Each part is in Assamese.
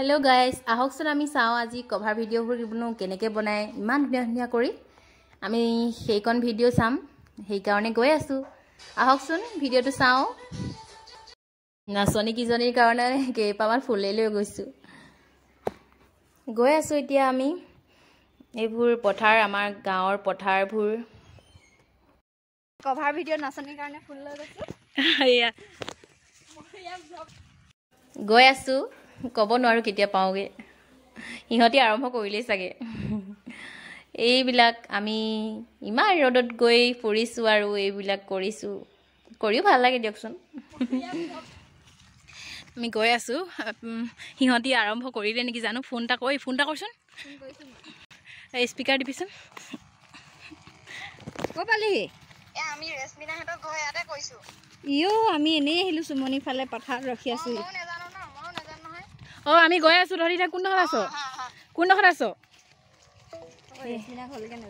हेलो गाइस आहकसन आमी चाও আজি কভাৰ ভিডিঅ'বোৰ কেনেকৈ বনায় ইমান ধুনীয়া কৰি আমি সেইকন ভিডিঅ' চাম সেই কাৰণে গৈ আছো আহকচোন ভিডিঅ'টো চাও নাচনি কিজনীৰ কাৰণে কেইপামান ফুলে লৈ গৈছো গৈ আছো এতিয়া আমি এইবোৰ পথাৰ আমাৰ গাঁৱৰ পথাৰবোৰ কভাৰ ভিডিঅ' নাচনিৰ কাৰণে ফুল লৈ গৈছো এয়া গৈ আছো কব নোৱাৰো কেতিয়া পাওগে ইহতি আৰম্ভ কৰিলেই চাগে এইবিলাক আমি ইমান ৰদত গৈ ফুৰিছো আৰু এইবিলাক কৰিছো কৰিও ভাল লাগে দিয়কচোন আমি গৈ আছো ইহতি আৰম্ভ কৰিলে নেকি জানো ফোনটা কৰচোন স্পিকাৰ দিবিচোন ক পালি এ আমি ৰেশমিনা হেতৰ ঘৰ ইয়াতে কৈছো ইও আমি এনেই আহিলো সুমনি ফালে পথাৰ ৰখি আছো ময়ো নেজানো নহয় ও আমি গৈ আছো ধৰি থা কোন নহয় আছো ৰেশমিনা হলগে না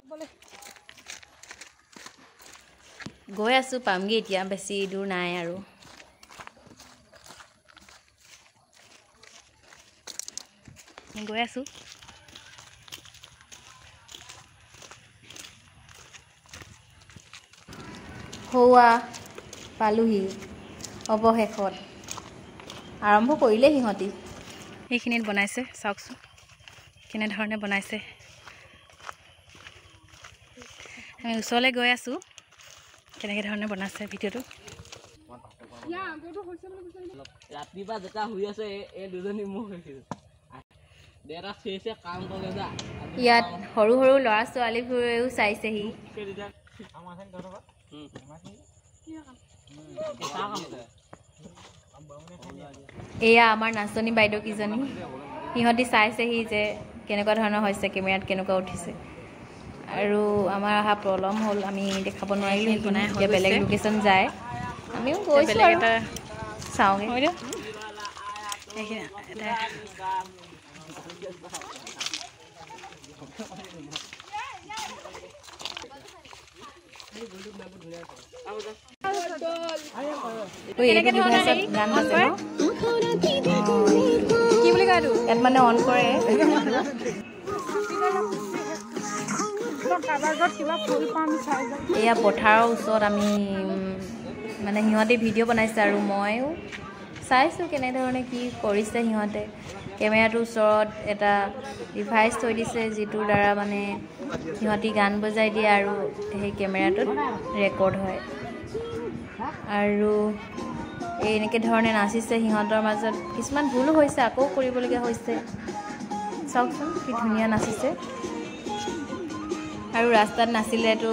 গৈ আছো পামগে এতিয়া বেছি দূৰ নাই আৰু গৈ আছো হোৱা পালুহি অৱশেষত আৰম্ভ কৰিলে সিহঁতি এইখিনিত বনাইছে চাওকচোন কেনেধৰণে বনাইছে আমি ওচৰলৈ গৈ আছো কেনেকৈ ধৰণে বনাইছে ভিডিঅ'টো ৰাতিপুৱা যেটা শুই আছে এই দুজনী মুখ হৈছিল দেৰা ফেছে কাম কৰে যা ইয়াত সৰু সৰু ল'ৰা ছোৱালীবোৰেও চাইছেহি এয়া আমাৰ নাচনী বাইদেউ কিজনী সিহঁতি চাইছেহি যে কেনেকুৱা ধৰণৰ হৈছে কেমেৰাত কেনেকুৱা উঠিছে আৰু আমাৰ আহা প্ৰব্লেম হ'ল আমি দেখাব নোৱাৰিলোঁ এতিয়া বেলেগ লোকেশ্যন যায় আমিও গৈছোঁ বেলেগ এটা চাওঁগে গান বাজে কি বুলি কয় ইয়াত মানে অন কৰে এয়া পথাৰৰ ওচৰত আমি মানে সিহঁতে ভিডিঅ' বনাইছে আৰু ময়ো চাইছোঁ কেনেধৰণে কি কৰিছে সিহঁতে কেমেৰাটোৰ ওচৰত এটা ডিভাইচ থৈ দিছে যিটোৰ দ্বাৰা মানে সিহঁতি গান বজাই দিয়ে আৰু সেই কেমেৰাটোত ৰেকৰ্ড হয় আৰু এনেকৈ ধৰণে নাচিছে সিহঁতৰ মাজত কিছুমান ভুলো হৈছে আকৌ কৰিবলগীয়া হৈছে চাওকচোন কি ধুনীয়া নাচিছে আৰু ৰাস্তাত নাচিলেতো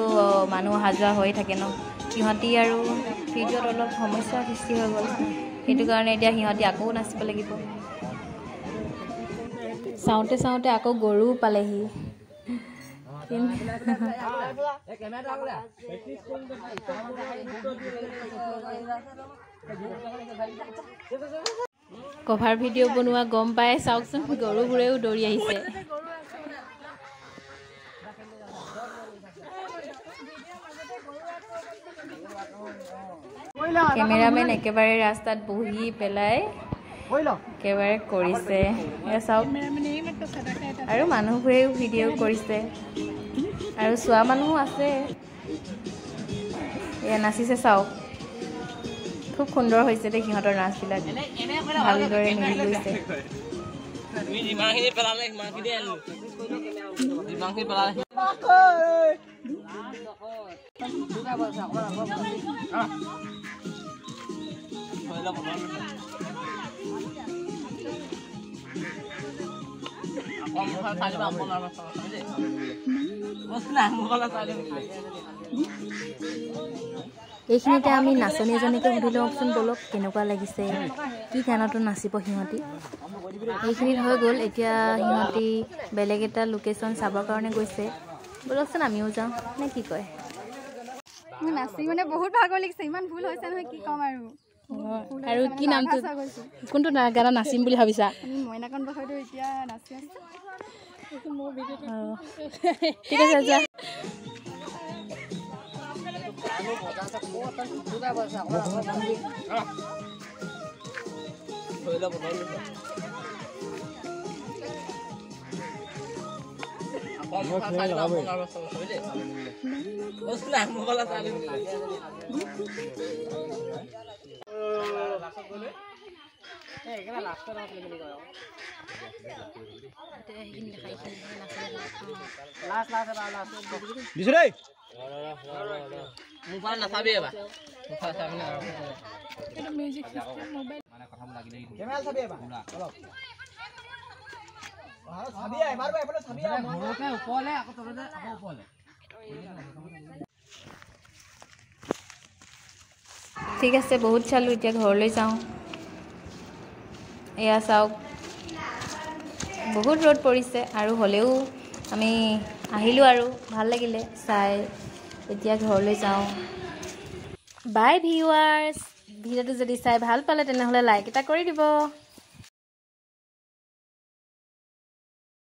মানুহ অহা যোৱা হৈ থাকে ন সিহঁতি আৰু ভিডিঅ'ত অলপ সমস্যাৰ সৃষ্টি হৈ গ'ল সেইটো কাৰণে এতিয়া সিহঁতি আকৌ নাচিব লাগিব চাওঁতে চাওঁতে আকৌ গৰু পালেহি কভাৰ ভিডিঅ' বনোৱা গম পাই চাওকচোন গৰুবোৰেও দৌৰি আহিছে কেমেৰামেন একেবাৰে ৰাস্তাত বহি পেলাই একেবাৰে কৰিছে চাওক আৰু মানুহবোৰেও ভিডিঅ' কৰিছে আৰু চোৱা মানুহো আছে এয়া নাচিছে চাওক খুব সুন্দৰ হৈছে দেই সিহঁতৰ নাচবিলাক ভালদৰে মিলি গৈছে এইখিনিতে আমি নাচনী এজনীকে সুধি লওকচোন বলক কেনেকুৱা লাগিছে কি গানতো নাচিব সিহঁতি এইখিনিত হৈ গ'ল এতিয়া সিহঁতি বেলেগ এটা লোকেশ্যন চাবৰ কাৰণে গৈছে বলকচোন আমিও যাওঁ নে কি কয় নাচি মানে বহুত ভাগৰ লাগিছে ইমান ভুল হৈছে নহয় কি ক'ম আৰু কি নামটো কোনটো গানত নাচিম বুলি ভাবিছা মইনাকণ বহয়তো এতিয়া নাচি আছো ঠিক আছে যা দিছো দেই মোবাইল নাচাবি এবাৰ মোবাইল চাবি না এটা মিউজিক সিস্টেম মোবাইল কেমেৰা চাবি এবাৰ অলপ চাবি আই মাৰবা এফালে চাবি আই ঘৰতে ওপৰলে আকৌ তলতে আকৌ ওপৰলে ঠিক আছে বহুত চালোঁ এতিয়া ঘৰলৈ যাওঁ এয়া চাওক বহুত ৰ'দ পৰিছে আৰু হ'লেও আমি আহিলোঁ আৰু ভাল লাগিলে চাই এতিয়া ঘৰলৈ যাওঁ বাই ভিউৱাৰ্ছ ভিডিঅ'টো যদি চাই ভাল পালে তেনেহ'লে লাইক এটা কৰি দিব